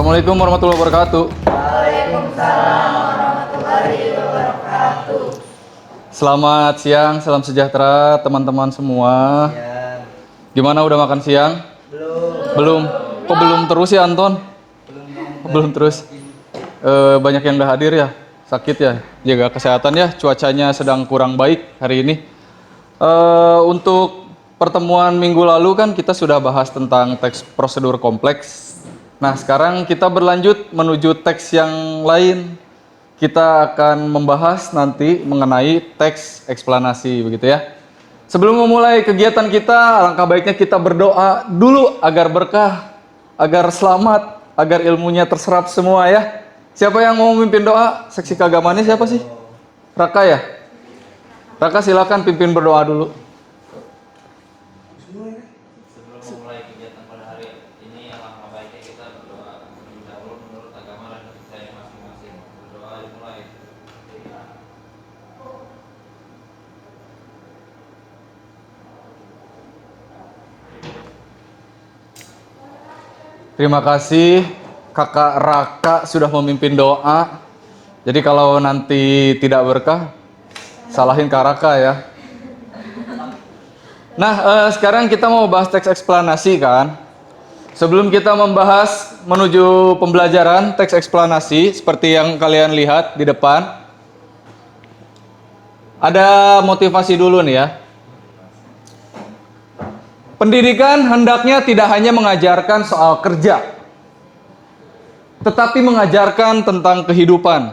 Assalamualaikum warahmatullahi wabarakatuh. Waalaikumsalam warahmatullahi wabarakatuh. Selamat siang, salam sejahtera teman-teman semua. Ya. Gimana udah makan siang? Belum. Kok belum terus ya Anton? Belum terus. Banyak yang nggak hadir ya, sakit ya, jaga kesehatan ya. Cuacanya sedang kurang baik hari ini. Untuk pertemuan minggu lalu kan kita sudah bahas tentang teks prosedur kompleks. Nah sekarang kita berlanjut menuju teks yang lain. Kita akan membahas nanti mengenai teks eksplanasi begitu ya. Sebelum memulai kegiatan kita, alangkah baiknya kita berdoa dulu agar berkah, agar selamat, agar ilmunya terserap semua ya. Siapa yang mau memimpin doa? Seksi keagamaannya siapa sih? Raka ya? Raka silakan pimpin berdoa dulu. Sebelum memulai kegiatan pada hari ini, alangkah baiknya kita berdoa terlebih dahulu menurut agama dan kepercayaan masing-masing. Berdoa dimulai. Terima kasih Kakak Raka sudah memimpin doa. Jadi kalau nanti tidak berkah, salahin Kak Raka ya. Nah, sekarang kita mau bahas teks eksplanasi kan. Sebelum kita membahas menuju pembelajaran teks eksplanasi seperti yang kalian lihat di depan, ada motivasi dulu nih ya. Pendidikan hendaknya tidak hanya mengajarkan soal kerja, tetapi mengajarkan tentang kehidupan.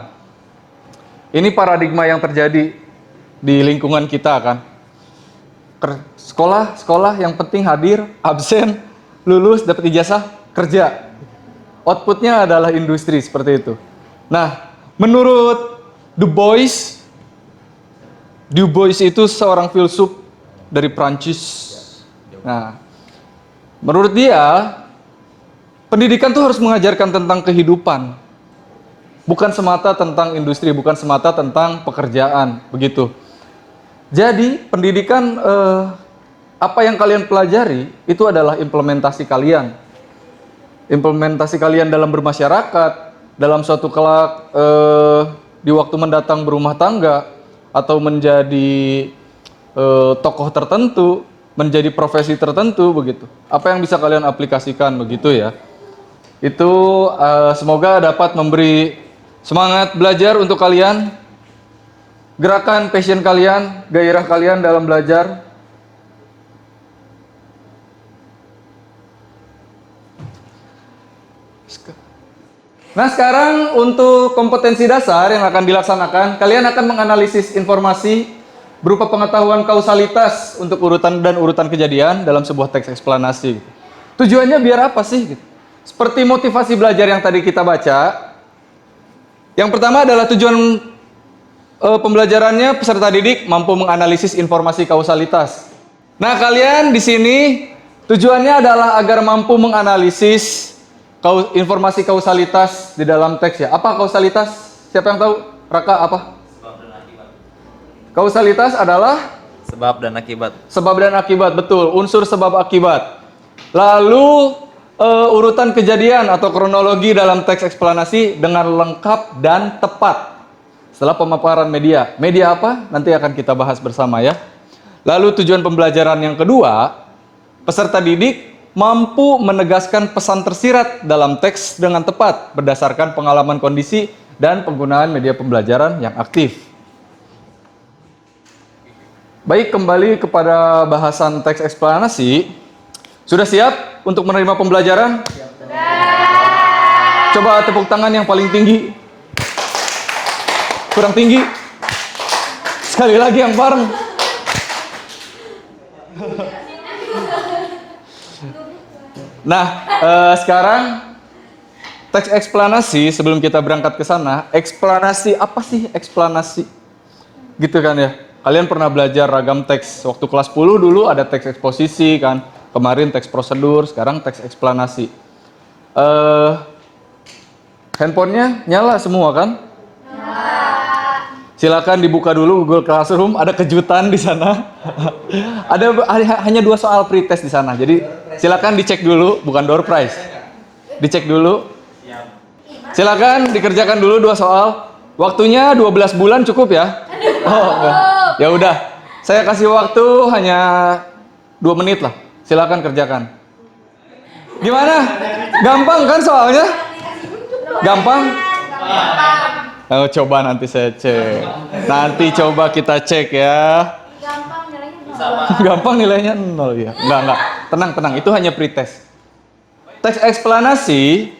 Ini paradigma yang terjadi di lingkungan kita kan. Sekolah yang penting hadir, absen, lulus, dapat ijazah, kerja. Outputnya adalah industri seperti itu. Nah, menurut Du Bois itu seorang filsuf dari Prancis. Nah, menurut dia, pendidikan tuh harus mengajarkan tentang kehidupan. Bukan semata tentang industri, bukan semata tentang pekerjaan, begitu. Jadi, pendidikan apa yang kalian pelajari itu adalah implementasi kalian. Implementasi kalian dalam bermasyarakat, dalam suatu kelak di waktu mendatang berumah tangga, atau menjadi tokoh tertentu, menjadi profesi tertentu begitu. Apa yang bisa kalian aplikasikan begitu ya. Itu semoga dapat memberi semangat belajar untuk kalian. Gerakan passion kalian, gairah kalian dalam belajar. Nah sekarang untuk kompetensi dasar yang akan dilaksanakan, kalian akan menganalisis informasi berupa pengetahuan kausalitas untuk urutan dan urutan kejadian dalam sebuah teks eksplanasi. Tujuannya biar apa sih? Seperti motivasi belajar yang tadi kita baca. Yang pertama adalah tujuan pembelajarannya peserta didik mampu menganalisis informasi kausalitas. Nah, kalian di sini tujuannya adalah agar mampu menganalisis informasi kausalitas di dalam teks ya. Apa kausalitas? Siapa yang tahu? Raka apa? Sebab dan akibat. Kausalitas adalah Sebab dan akibat. sebab dan akibat, betul. Unsur sebab akibat. Lalu urutan kejadian atau kronologi dalam teks eksplanasi dengan lengkap dan tepat. Setelah pemaparan media. Media apa? Nanti akan kita bahas bersama ya. Lalu tujuan pembelajaran yang kedua, peserta didik mampu menegaskan pesan tersirat dalam teks dengan tepat berdasarkan pengalaman kondisi dan penggunaan media pembelajaran yang aktif. Baik, kembali kepada bahasan teks eksplanasi. Sudah siap untuk menerima pembelajaran? Coba tepuk tangan yang paling tinggi. Kurang tinggi. Sekali lagi yang bareng. Nah, sekarang teks eksplanasi sebelum kita berangkat ke sana, eksplanasi apa sih eksplanasi? Gitu kan ya. Kalian pernah belajar ragam teks waktu kelas 10 dulu ada teks eksposisi kan. Kemarin teks prosedur, sekarang teks eksplanasi. Handphonenya nyala semua kan? Silakan dibuka dulu Google Classroom, ada kejutan di sana. hanya 2 soal pretest di sana. Jadi silakan dicek dulu, bukan door prize. Dicek dulu. Silakan dikerjakan dulu 2 soal. Waktunya 12 bulan cukup ya? Oh, enggak. Ya udah. Saya kasih waktu hanya 2 menit lah. Silakan kerjakan. Gimana? Gampang kan soalnya? Gampang? Oh, coba nanti saya cek. Nanti coba kita cek ya. Gampang nilainya Bisa, Pak. Gampang nilainya 0 ya. Enggak. Tenang. Itu hanya pretest. Teks eksplanasi.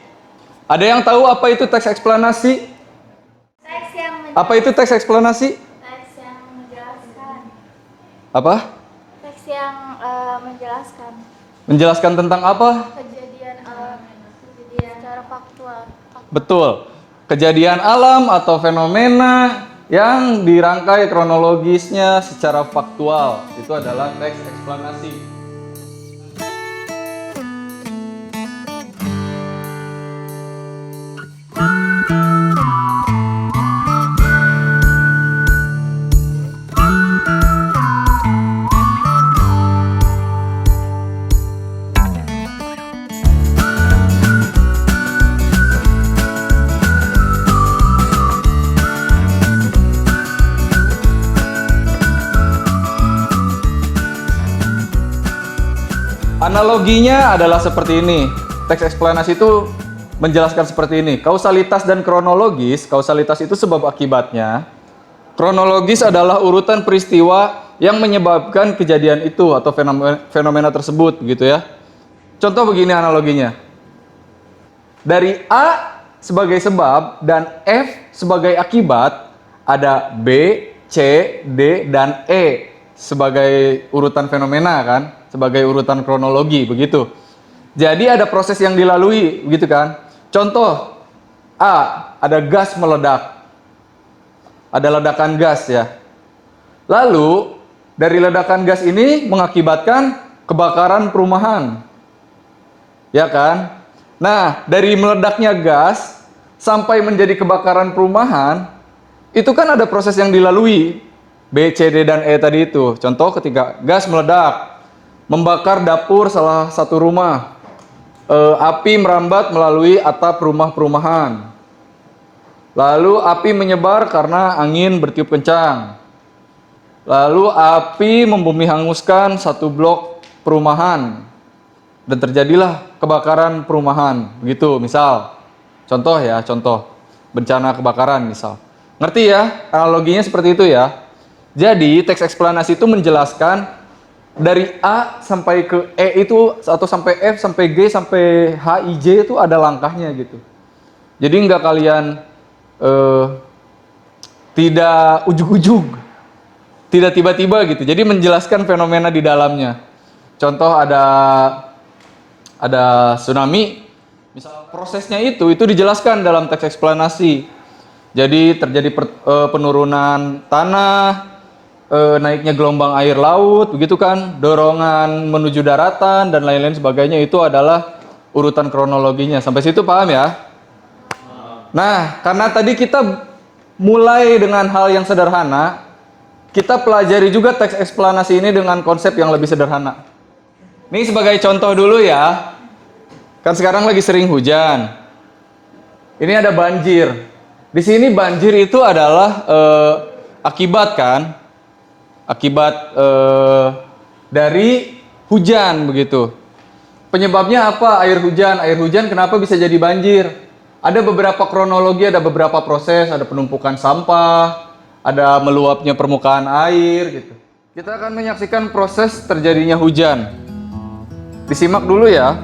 Ada yang tahu apa itu teks eksplanasi? teks yang Apa itu teks eksplanasi? teks yang menjelaskan. Apa? Teks yang menjelaskan Menjelaskan tentang apa? kejadian secara faktual. Betul. Kejadian alam atau fenomena yang dirangkai kronologisnya secara faktual. Itu adalah teks eksplanasi. Analoginya adalah seperti ini. Teks eksplanasi itu menjelaskan seperti ini. Kausalitas dan kronologis. Kausalitas itu sebab akibatnya. Kronologis adalah urutan peristiwa yang menyebabkan kejadian itu atau fenomena tersebut, gitu ya. Contoh begini analoginya. Dari A sebagai sebab dan F sebagai akibat, ada B, C, D, dan E sebagai urutan fenomena kan, sebagai urutan kronologi begitu. Jadi ada proses yang dilalui begitu kan. Contoh A, ada gas meledak. Ada ledakan gas ya. Lalu dari ledakan gas ini mengakibatkan kebakaran perumahan. Ya kan? Nah, dari meledaknya gas sampai menjadi kebakaran perumahan, itu kan ada proses yang dilalui. B, C, D, dan E tadi itu. Contoh ketika gas meledak, membakar dapur salah satu rumah. Api merambat melalui atap rumah perumahan. Lalu api menyebar karena angin bertiup kencang. Lalu api membumi hanguskan satu blok perumahan. Dan terjadilah kebakaran perumahan. Begitu misal. Contoh ya, contoh. Bencana kebakaran misal. Ngerti ya? Analoginya seperti itu ya. Jadi teks eksplanasi itu menjelaskan dari A sampai ke E itu, atau sampai F, sampai G, sampai H, I, J itu ada langkahnya gitu. Jadi nggak kalian tidak ujug-ujug, tidak tiba-tiba gitu. Jadi menjelaskan fenomena di dalamnya. Contoh ada tsunami, misal prosesnya itu dijelaskan dalam teks eksplanasi. Jadi terjadi penurunan tanah, naiknya gelombang air laut, begitu kan, dorongan menuju daratan dan lain-lain sebagainya, itu adalah urutan kronologinya. Sampai situ paham ya? Nah, karena tadi kita mulai dengan hal yang sederhana, kita pelajari juga teks eksplanasi ini dengan konsep yang lebih sederhana. Ini sebagai contoh dulu ya. Kan sekarang lagi sering hujan. Ini ada banjir. Di sini banjir itu adalah akibat kan? Akibat dari hujan begitu. Penyebabnya apa? Air hujan. Air hujan kenapa bisa jadi banjir? Ada beberapa kronologi, ada beberapa proses, ada penumpukan sampah, ada meluapnya permukaan air gitu. Kita akan menyaksikan proses terjadinya hujan. Disimak dulu ya.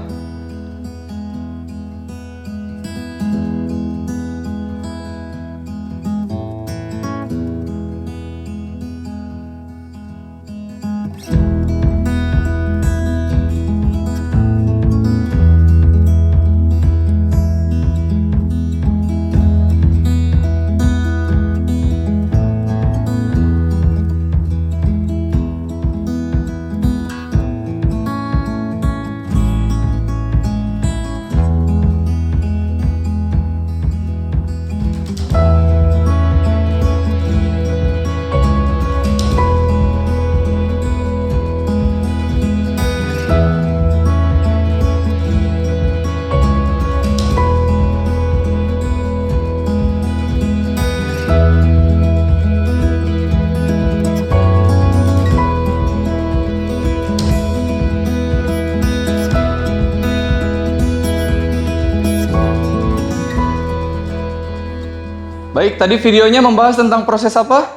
Baik, tadi videonya membahas tentang proses apa?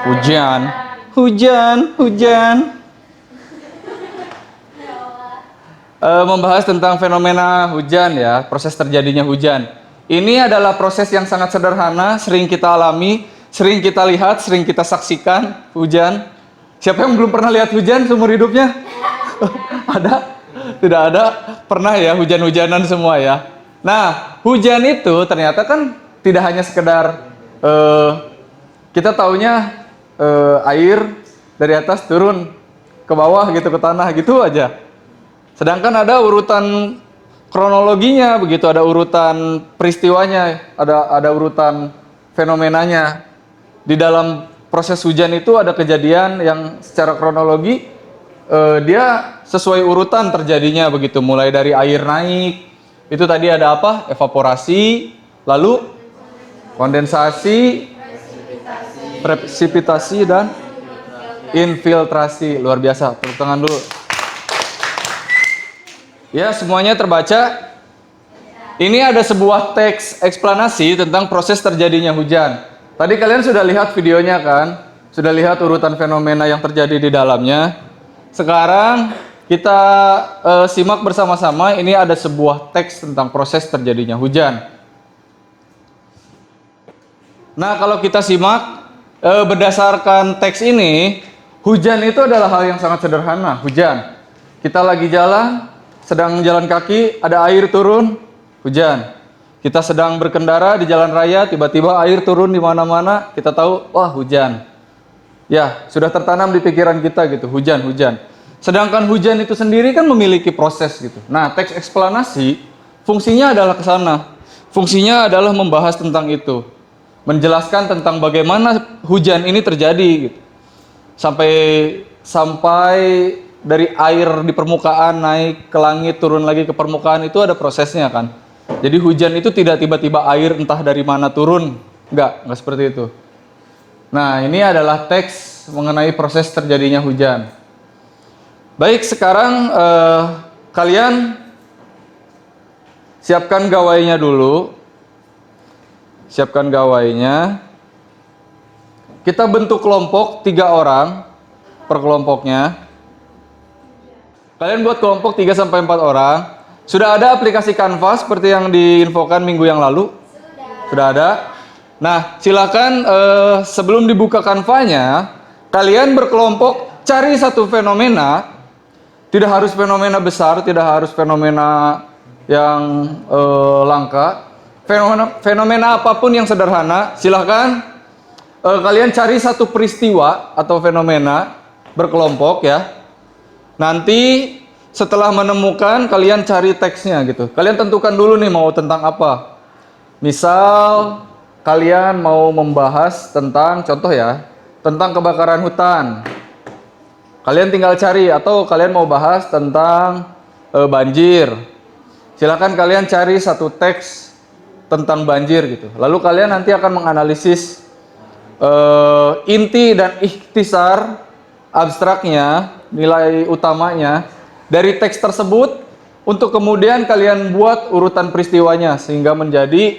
Hujan. Hujan. Membahas tentang fenomena hujan ya, proses terjadinya hujan. Ini adalah proses yang sangat sederhana, sering kita alami, sering kita lihat, sering kita saksikan hujan. Siapa yang belum pernah lihat hujan seumur hidupnya? Ada? Tidak ada? Pernah ya hujan-hujanan semua ya. Nah, hujan itu ternyata kan tidak hanya sekedar kita taunya air dari atas turun ke bawah gitu, ke tanah gitu aja. Sedangkan ada urutan kronologinya begitu, ada urutan peristiwanya, ada urutan fenomenanya. Di dalam proses hujan itu ada kejadian yang secara kronologi dia sesuai urutan terjadinya begitu, mulai dari air naik, itu tadi ada apa? Evaporasi, lalu kondensasi, presipitasi dan infiltrasi. Luar biasa, tepuk tangan dulu. Ya, semuanya terbaca. Ini ada sebuah teks eksplanasi tentang proses terjadinya hujan. Tadi kalian sudah lihat videonya kan? Sudah lihat urutan fenomena yang terjadi di dalamnya. Sekarang kita simak bersama-sama. Ini ada sebuah teks tentang proses terjadinya hujan. Nah, kalau kita simak berdasarkan teks ini, hujan itu adalah hal yang sangat sederhana. Hujan. Kita lagi jalan, sedang jalan kaki, ada air turun, hujan. Kita sedang berkendara di jalan raya, tiba-tiba air turun di mana-mana, kita tahu, wah hujan. Ya, sudah tertanam di pikiran kita gitu, hujan. Sedangkan hujan itu sendiri kan memiliki proses gitu. Nah, teks eksplanasi fungsinya adalah ke sana. Fungsinya adalah membahas tentang itu. Menjelaskan tentang bagaimana hujan ini terjadi gitu. Sampai dari air di permukaan naik ke langit, turun lagi ke permukaan, itu ada prosesnya kan. Jadi hujan itu tidak tiba-tiba air entah dari mana turun. Enggak seperti itu. Nah, ini adalah teks mengenai proses terjadinya hujan. Baik, sekarang kalian siapkan gawainya dulu. Siapkan gawainya. Kita bentuk kelompok 3 orang per kelompoknya. Kalian buat kelompok 3-4 orang. Sudah ada aplikasi Canva seperti yang diinfokan minggu yang lalu? Sudah ada. Nah, silakan sebelum dibuka Canva-nya, kalian berkelompok cari satu fenomena. Tidak harus fenomena besar, tidak harus fenomena yang langka. Fenomena apapun yang sederhana, silakan kalian cari satu peristiwa atau fenomena berkelompok ya. Nanti setelah menemukan, kalian cari teksnya gitu. Kalian tentukan dulu nih mau tentang apa. Misal kalian mau membahas tentang, contoh ya, tentang kebakaran hutan. Kalian tinggal cari, atau kalian mau bahas tentang banjir. Silakan kalian cari satu teks tentang banjir gitu. Lalu kalian nanti akan menganalisis inti dan ikhtisar abstraknya, nilai utamanya dari teks tersebut, untuk kemudian kalian buat urutan peristiwanya sehingga menjadi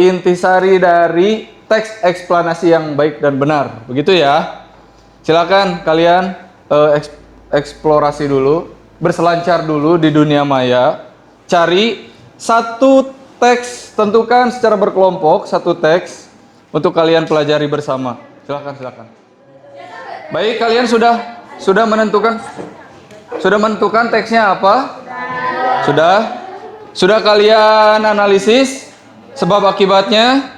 intisari dari teks eksplanasi yang baik dan benar. Begitu ya. Silakan kalian eksplorasi dulu, berselancar dulu di dunia maya. Cari satu teks, tentukan secara berkelompok satu teks untuk kalian pelajari bersama. Silakan. Baik, kalian sudah menentukan teksnya apa? Sudah kalian analisis sebab akibatnya?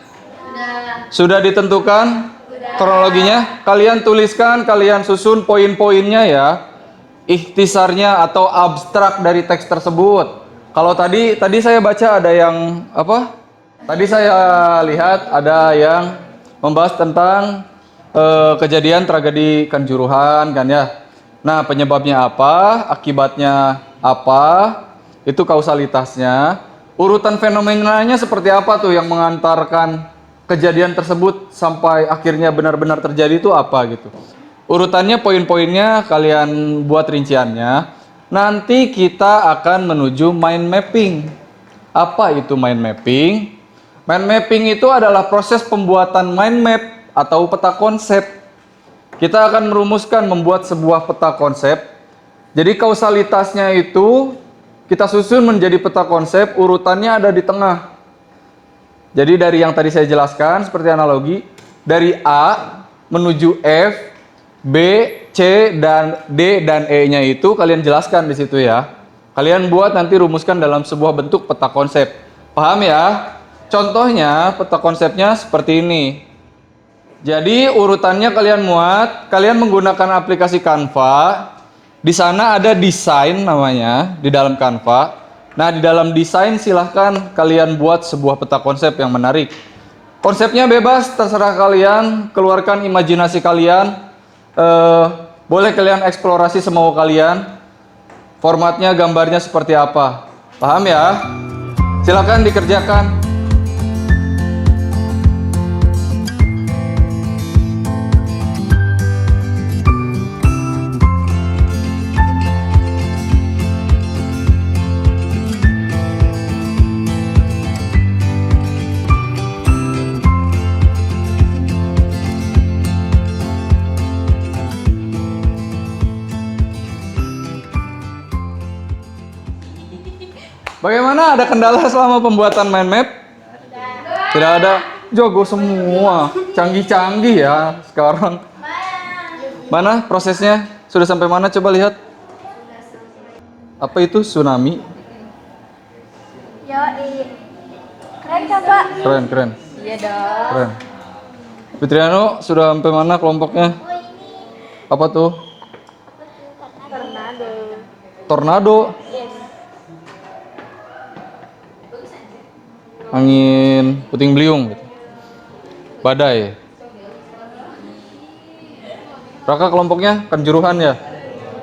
Sudah ditentukan kronologinya? Kalian tuliskan, kalian susun poin-poinnya ya. Ikhtisarnya atau abstrak dari teks tersebut. Kalau tadi saya baca ada yang apa? Tadi saya lihat ada yang membahas tentang kejadian tragedi Kanjuruhan kan ya. Nah, penyebabnya apa, akibatnya apa, itu kausalitasnya. Urutan fenomenanya seperti apa tuh yang mengantarkan kejadian tersebut sampai akhirnya benar-benar terjadi itu apa gitu. Urutannya, poin-poinnya kalian buat rinciannya. Nanti kita akan menuju mind mapping. Apa itu mind mapping? Mind mapping itu adalah proses pembuatan mind map atau peta konsep. Kita akan merumuskan membuat sebuah peta konsep. Jadi kausalitasnya itu kita susun menjadi peta konsep, urutannya ada di tengah. Jadi dari yang tadi saya jelaskan seperti analogi, dari A menuju F, B, C, dan D dan E-nya itu kalian jelaskan di situ ya. Kalian buat nanti rumuskan dalam sebuah bentuk peta konsep. Paham ya? Contohnya peta konsepnya seperti ini. Jadi urutannya kalian muat, kalian menggunakan aplikasi Canva. Di sana ada desain namanya di dalam Canva. Nah, di dalam desain silahkan kalian buat sebuah peta konsep yang menarik. Konsepnya bebas, terserah kalian, keluarkan imajinasi kalian. Boleh kalian eksplorasi semau kalian. Formatnya, gambarnya seperti apa. Paham ya? Silahkan dikerjakan. Bagaimana? Ada kendala selama pembuatan mind map? Tidak ada. Jago semua. Canggih-canggih ya sekarang. Mana prosesnya? Sudah sampai mana? Coba lihat. Apa itu tsunami? Yoi. Keren kan, Pak? Keren, keren. Iya dong. Keren. Fitriano sudah sampai mana kelompoknya? Apa tuh? Tornado. Tornado. Angin puting beliung gitu. Badai. Raka kelompoknya Kanjuruhan ya.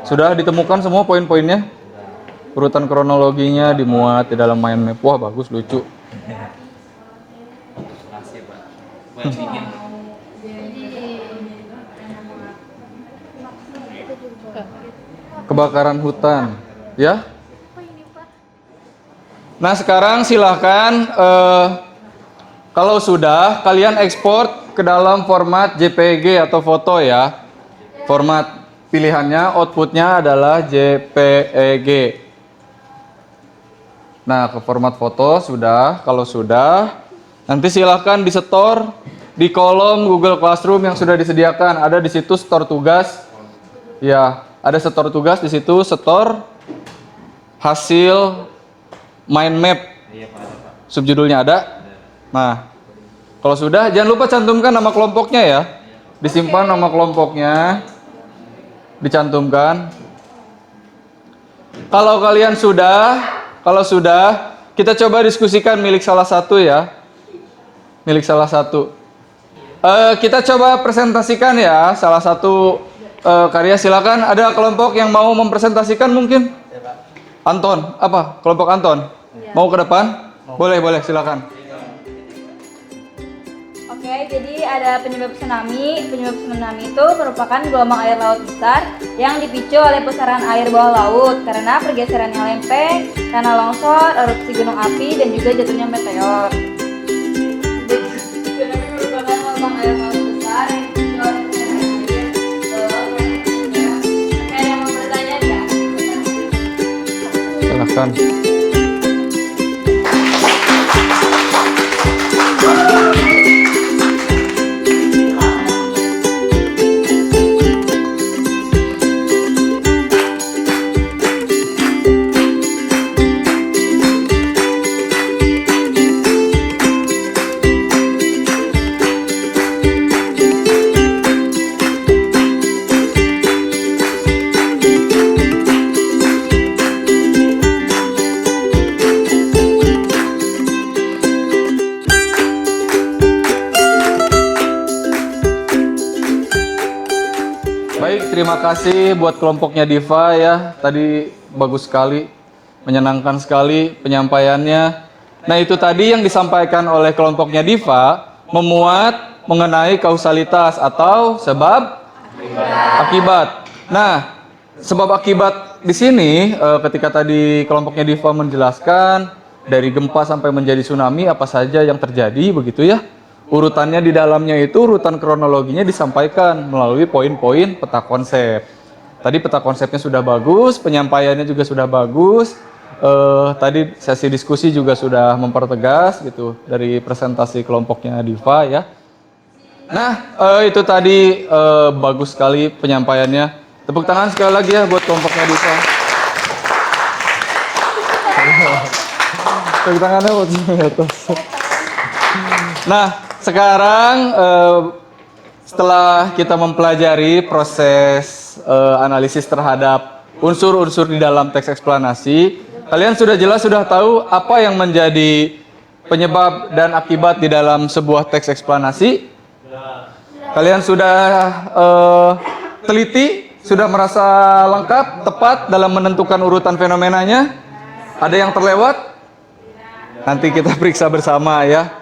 Sudah ditemukan semua poin-poinnya. Urutan kronologinya dimuat di dalam mind map. Wah, bagus, lucu. Makasih, Pak. Buat bikin. Kebakaran hutan, ya. Nah, sekarang silahkan kalau sudah kalian ekspor ke dalam format JPG atau foto ya. Format pilihannya, outputnya adalah JPEG. Nah, ke format foto sudah. Kalau sudah, nanti silahkan disetor di kolom Google Classroom yang sudah disediakan. Ada di situ setor tugas. Ya, ada setor tugas di situ, setor hasil mind map. Iya, Pak, ada, Pak. Subjudulnya ada. Nah, kalau sudah jangan lupa cantumkan nama kelompoknya ya. Disimpan nama kelompoknya. Dicantumkan. Kalau kalian sudah, kita coba diskusikan milik salah satu ya. Milik salah satu. Kita coba presentasikan ya salah satu karya. Silakan, ada kelompok yang mau mempresentasikan mungkin? Anton, apa? Kelompok Anton? Mau ke depan? Boleh, silakan. Oke, jadi ada penyebab tsunami. Penyebab tsunami itu merupakan gelombang air laut besar yang dipicu oleh pusaran air bawah laut karena pergeseran yang lempeng, tanah longsor, erupsi gunung api, dan juga jatuhnya meteor. Tsunami merupakan gelombang air laut besar yang dipicu oleh pusaran air bawah laut. Oke, ada yang mau bertanya nggak? Silakan. Baik, terima kasih buat kelompoknya Diva ya. Tadi bagus sekali, menyenangkan sekali penyampaiannya. Nah, itu tadi yang disampaikan oleh kelompoknya Diva memuat mengenai kausalitas atau sebab akibat. Nah, sebab akibat di sini ketika tadi kelompoknya Diva menjelaskan dari gempa sampai menjadi tsunami apa saja yang terjadi begitu ya. Urutannya di dalamnya itu urutan kronologinya disampaikan melalui poin-poin peta konsep. Tadi peta konsepnya sudah bagus, penyampaiannya juga sudah bagus. Tadi sesi diskusi juga sudah mempertegas gitu dari presentasi kelompoknya Diva ya. Nah, itu tadi bagus sekali penyampaiannya. Tepuk tangan sekali lagi ya buat kelompoknya Diva. Tepuk tangannya buat atas. Nah, sekarang setelah kita mempelajari proses analisis terhadap unsur-unsur di dalam teks eksplanasi, kalian sudah tahu apa yang menjadi penyebab dan akibat di dalam sebuah teks eksplanasi? Kalian sudah teliti, sudah merasa lengkap, tepat dalam menentukan urutan fenomenanya? Ada yang terlewat? Nanti kita periksa bersama ya.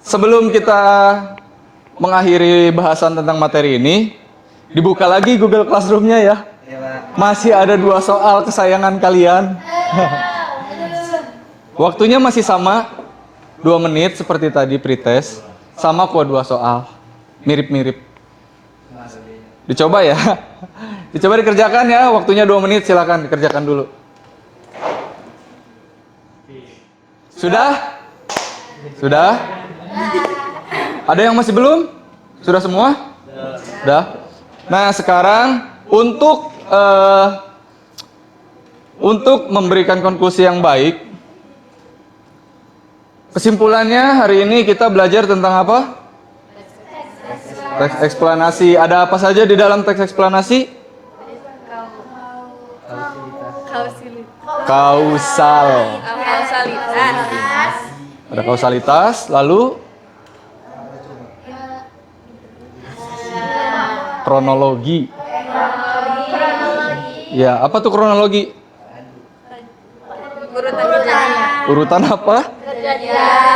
Sebelum kita mengakhiri bahasan tentang materi ini, dibuka lagi Google Classroom-nya ya. Masih ada 2 soal kesayangan kalian. Waktunya masih sama, 2 menit seperti tadi pretest. Sama kok 2 soal, mirip-mirip. Dicoba ya. Dicoba dikerjakan ya, waktunya 2 menit, silakan dikerjakan dulu. Sudah? Sudah? Ada yang masih belum? Sudah semua? Sudah. Nah, sekarang untuk memberikan konklusi yang baik, kesimpulannya hari ini kita belajar tentang apa? Teks eksplanasi. Ada apa saja di dalam teks eksplanasi? Kausalitas. Ada kausalitas, lalu kronologi. Ya, apa tuh kronologi? Urutan apa?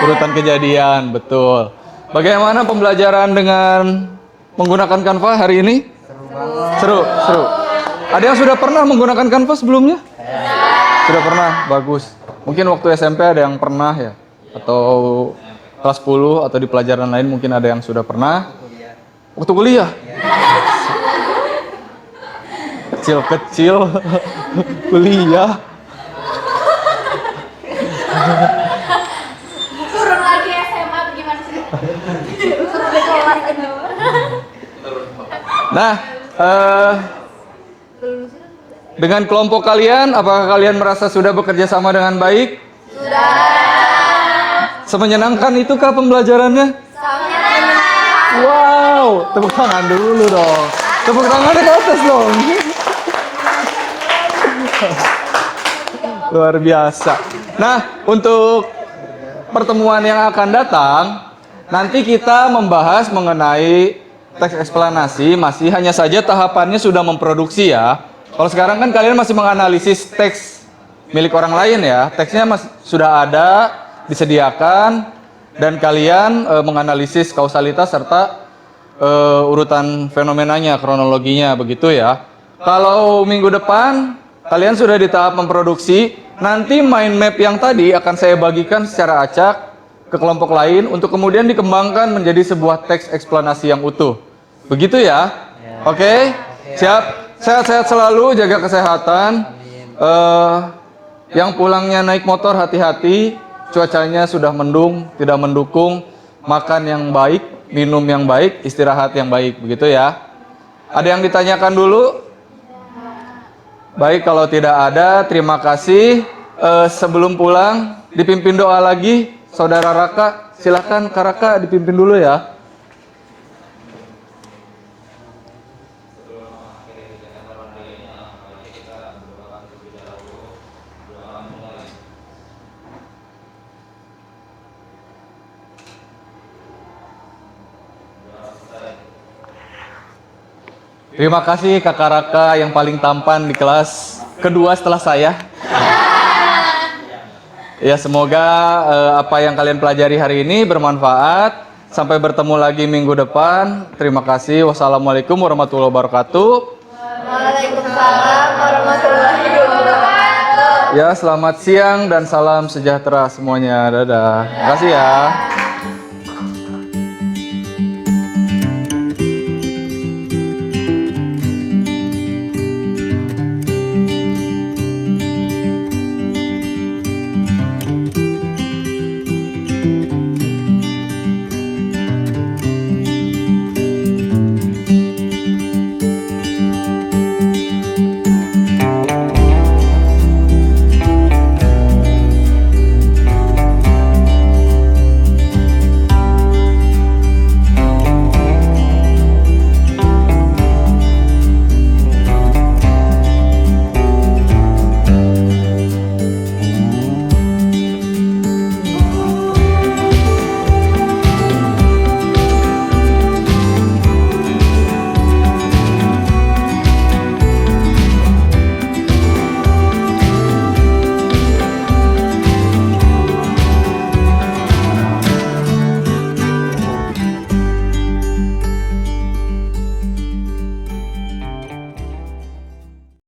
Urutan kejadian, betul. Bagaimana pembelajaran dengan menggunakan Canva hari ini? Seru. Ada yang sudah pernah menggunakan Canva sebelumnya? Sudah pernah, bagus. Mungkin waktu SMP ada yang pernah ya, atau kelas 10 atau di pelajaran lain mungkin ada yang sudah pernah. Waktu kuliah? Kecil kuliah. Turun lagi SMA gimana sih? Turun ke kelas itu. Nah, dengan kelompok kalian, apakah kalian merasa sudah bekerja sama dengan baik? Sudah. Semenyenangkan itukah pembelajarannya? Wow, tepuk tangan dulu dong. Tepuk tangannya ke atas dong. Luar biasa. Nah, untuk pertemuan yang akan datang, nanti kita membahas mengenai teks eksplanasi. Masih hanya saja tahapannya sudah memproduksi ya. Kalau sekarang kan kalian masih menganalisis teks milik orang lain ya. Teksnya sudah ada, disediakan, dan kalian menganalisis kausalitas serta urutan fenomenanya, kronologinya, begitu ya. Kalau minggu depan kalian sudah di tahap memproduksi, nanti mind map yang tadi akan saya bagikan secara acak ke kelompok lain untuk kemudian dikembangkan menjadi sebuah teks eksplanasi yang utuh. Begitu ya? Oke? Siap? Sehat-sehat selalu, jaga kesehatan. Yang pulangnya naik motor hati-hati, cuacanya sudah mendung, tidak mendukung. Makan yang baik, minum yang baik, istirahat yang baik, begitu ya. Ada yang ditanyakan dulu? Baik, kalau tidak ada, terima kasih. Sebelum pulang, dipimpin doa lagi, Saudara Raka. Silahkan Kak Raka dipimpin dulu ya. Terima kasih Kakak Raka yang paling tampan di kelas kedua setelah saya. Ya, semoga apa yang kalian pelajari hari ini bermanfaat. Sampai bertemu lagi minggu depan. Terima kasih. Wassalamualaikum warahmatullahi wabarakatuh. Waalaikumsalam warahmatullahi wabarakatuh. Ya, selamat siang dan salam sejahtera semuanya. Dadah. Terima kasih ya.